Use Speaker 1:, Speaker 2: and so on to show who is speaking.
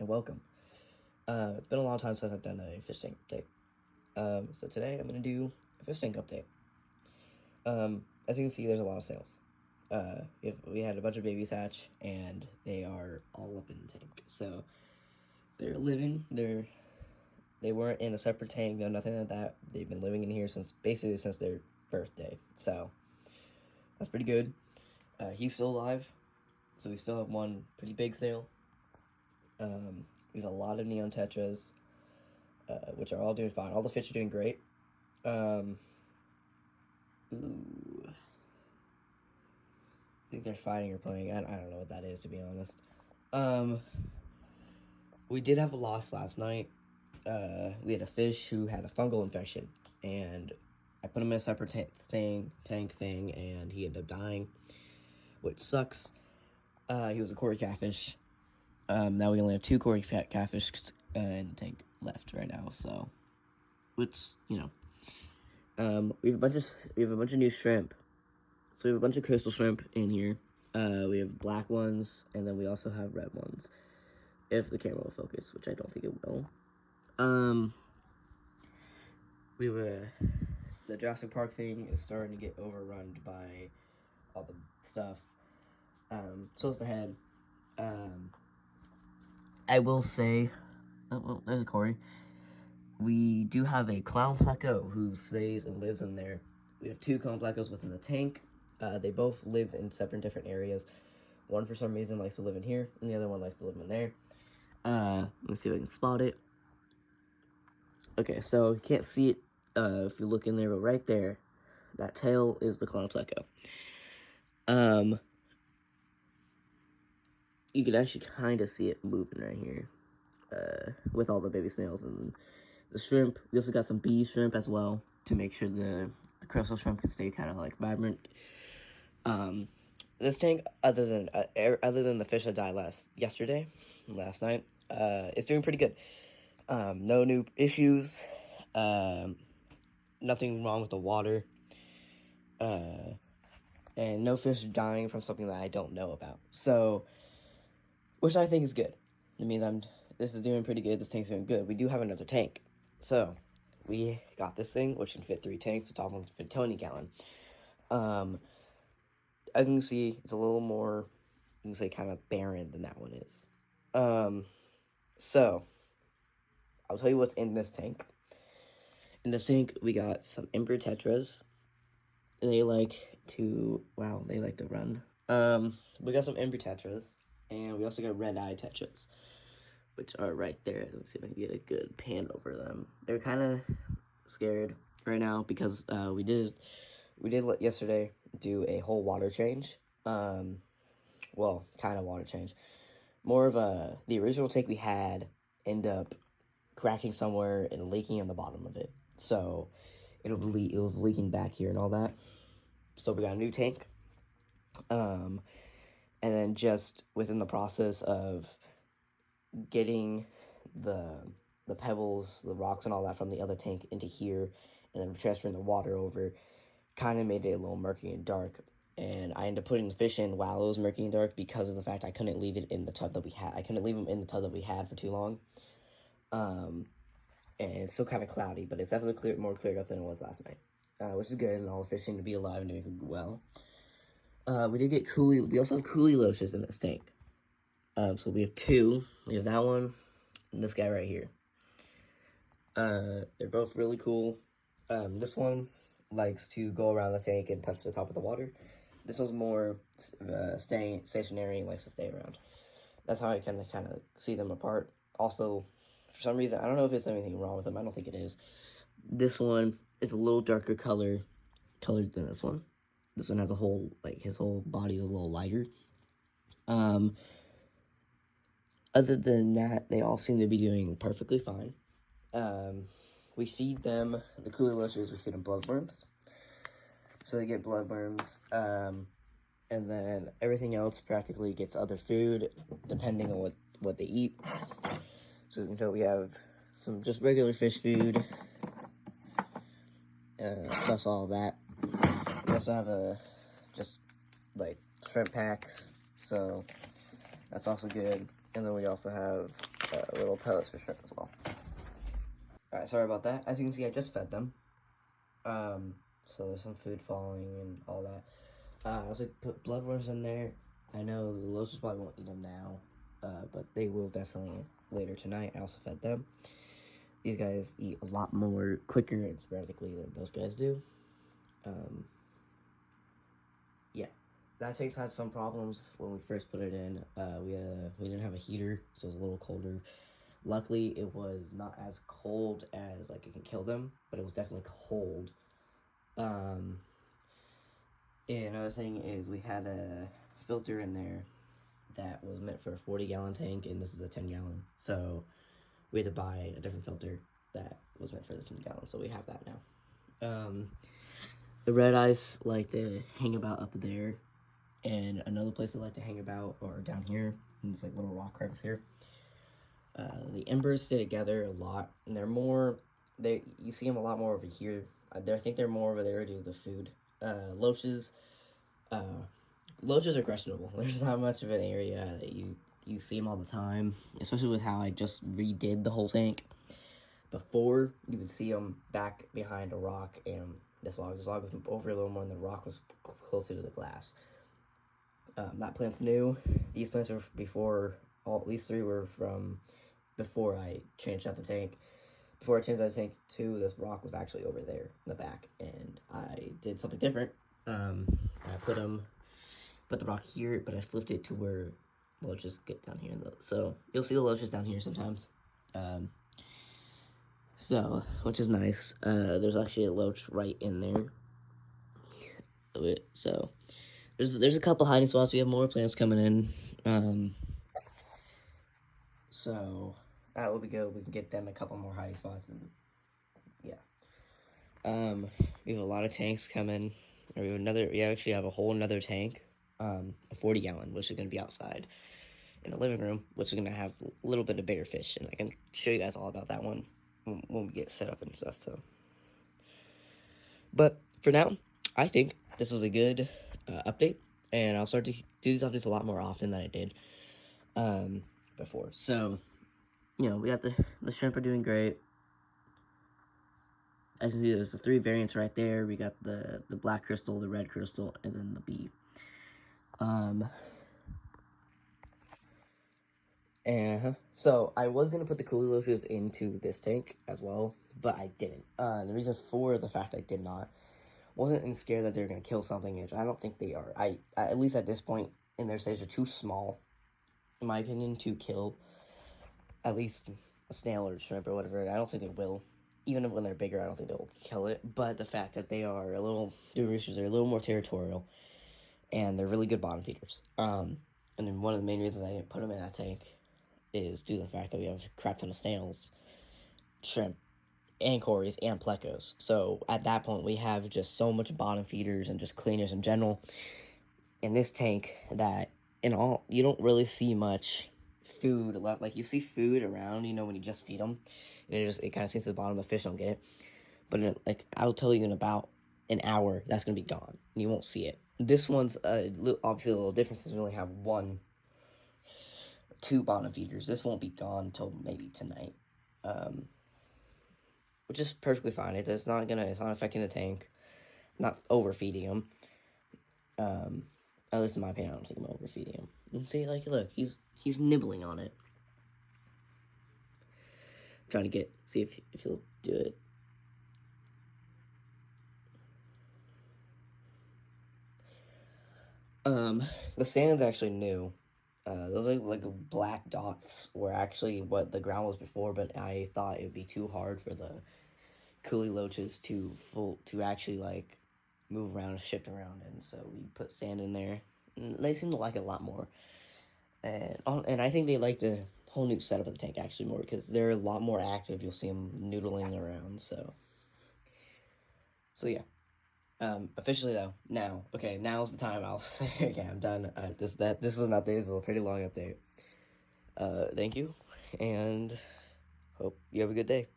Speaker 1: and welcome. It's been a long time since I've done a fish tank update. So today I'm going to do a fish tank update. As you can see, there's a lot of sales. We had a bunch of babies hatch, and they are all up in the tank. So they're living. They weren't in a separate tank, no nothing like that. They've been living in here since their birthday. So that's pretty good. He's still alive, so we still have one pretty big snail. We have a lot of neon tetras, which are all doing fine. All the fish are doing great. Ooh. I think they're fighting or playing. I don't know what that is, to be honest. We did have a loss last night. We had a fish who had a fungal infection, and I put him in a separate tank thing, and he ended up dying, which sucks. He was a Cory catfish. Now we only have 2 Cory catfish in the tank left right now, so, which, you know. We have a bunch of new shrimp. So we have a bunch of crystal shrimp in here. We have black ones, and then we also have red ones, if the camera will focus, which I don't think it will. We have the Jurassic Park thing is starting to get overrun by all the stuff. So is the head. I will say, oh, well, there's a Cory. We do have a clown pleco who stays and lives in there. We have 2 clown plecos within the tank. They both live in separate different areas. One, for some reason, likes to live in here, and the other one likes to live in there. Let me see if I can spot it. Okay, so you can't see it if you look in there, but right there, that tail is the clown pleco. You can actually kind of see it moving right here, with all the baby snails and the shrimp. We also got some bee shrimp as well to make sure the crystal shrimp can stay kind of like vibrant. This tank, other than the fish that died last night, it's doing pretty good. No new issues. Nothing wrong with the water. And no fish dying from something that I don't know about. So, which I think is good. It means this is doing pretty good. This tank's doing good. We do have another tank. So, we got this thing, which can fit 3 tanks. The top one can fit 20 gallon. As you can see, it's a little more, you can say, kind of barren than that one is. So, I'll tell you what's in this tank. In this tank, we got some embryo tetras. They like to run. We got some embryo tetras, and we also got red-eye tetras, which are right there. Let me see if I can get a good pan over them. They're kind of scared right now because we did yesterday do a whole water change. Well, kind of water change. More of the original tank we had ended up cracking somewhere and leaking on the bottom of it. So it was leaking back here and all that. So we got a new tank. And then just within the process of getting the pebbles, the rocks and all that from the other tank into here, and then transferring the water over, kind of made it a little murky and dark. And I ended up putting the fish in while it was murky and dark because of the fact I couldn't leave it in the tub that we had. I couldn't leave them in the tub that we had for too long. And it's still kind of cloudy, but it's definitely more cleared up than it was last night, which is good, and all the fish seem to be alive and doing well. We did get we also have coolie loaches in this tank. So we have 2. We have that one and this guy right here. They're both really cool. This one likes to go around the tank and touch the top of the water. This one's more staying stationary and likes to stay around. That's how I kind of see them apart. Also, for some reason, I don't know if there's anything wrong with them. I don't think it is. This one is a little darker colored than this one. This one has his whole body is a little lighter. Other than that, they all seem to be doing perfectly fine. We feed them, the coolie loaches, we feed them bloodworms. So they get bloodworms. And then everything else practically gets other food, depending on what they eat. So as you can tell, we have some just regular fish food, plus all that. We also have just like shrimp packs, so that's also good. And then we also have little pellets for shrimp as well. Alright, sorry about that. As you can see, I just fed them. So there's some food falling and all that. I also put bloodworms in there. I know the loaches probably won't eat them now, but they will definitely later tonight. I also fed them. These guys eat a lot more quicker and sporadically than those guys do. Yeah, that tank had some problems when we first put it in. We didn't have a heater, so it was a little colder. Luckily, it was not as cold as like it can kill them, but it was definitely cold. And another thing is we had a filter in there that was meant for a 40-gallon tank, and this is a 10-gallon. So we had to buy a different filter that was meant for the 10-gallon, so we have that now. The red ice like to hang about up there, and another place they like to hang about or down here, and it's like little rock cracks here. The embers stay together a lot, and you see them a lot more over here. I think they're more over there due to the food. Loaches are questionable. There's not much of an area that you see them all the time, especially with how I just redid the whole tank. Before, you would see them back behind a rock and this log was over a little more and the rock was closer to the glass. That plant's new. These plants were before, these three were from before I changed out the tank. Before I changed out the tank too, this rock was actually over there in the back, and I did something different. I put the rock here, but I flipped it to where loaches get down here. So you'll see the loaches down here sometimes. So, which is nice. There's actually a loach right in there. So, there's a couple hiding spots. We have more plants coming in. So that will be good. We can get them a couple more hiding spots, and yeah. We have a lot of tanks coming. We actually have a whole another tank, a 40-gallon, which is going to be outside in the living room, which is going to have a little bit of bigger fish, and I can show you guys all about that one when we get set up and stuff. So, but for now, I think this was a good update, and I'll start to do these updates a lot more often than I did before. So, we got the shrimp are doing great. As you can see, there's the 3 variants right there. We got the black crystal, the red crystal, and then the bee. So I was gonna put the Coolie Loaches into this tank as well, but I didn't. The reason for the fact I did not wasn't scared that they're gonna kill something, which I don't think they are. At least at this point in their stage, are too small, in my opinion, to kill at least a snail or a shrimp or whatever. I don't think they will. Even when they're bigger, I don't think they'll kill it. But the fact that they are they're a little more territorial, and they're really good bottom feeders. And then one of the main reasons I didn't put them in that tank is due to the fact that we have a crap ton of snails, shrimp, and cories, and plecos. So at that point, we have just so much bottom feeders and just cleaners in general in this tank that you don't really see much food left. Like, you see food around, when you just feed them, and it kind of sinks to the bottom. The fish don't get it. But I'll tell you in about an hour, that's gonna be gone, and you won't see it. This one's obviously a little different since we only have 2 bottom feeders. This won't be gone until maybe tonight, which is perfectly fine. It's not affecting the tank, not overfeeding them. At least in my opinion, I don't think I'm overfeeding him. And see, look, he's nibbling on it. I'm trying to see if he'll do it. The sand's actually new. Those like black dots were actually what the ground was before, but I thought it would be too hard for the Coolie Loaches to actually move around and shift around, and so we put sand in there. And they seem to like it a lot more, and I think they like the whole new setup of the tank actually more because they're a lot more active. You'll see them noodling around. So yeah. Officially though, now's the time. I'll say, okay, I'm done. This was an update. This is a pretty long update. Thank you, and hope you have a good day.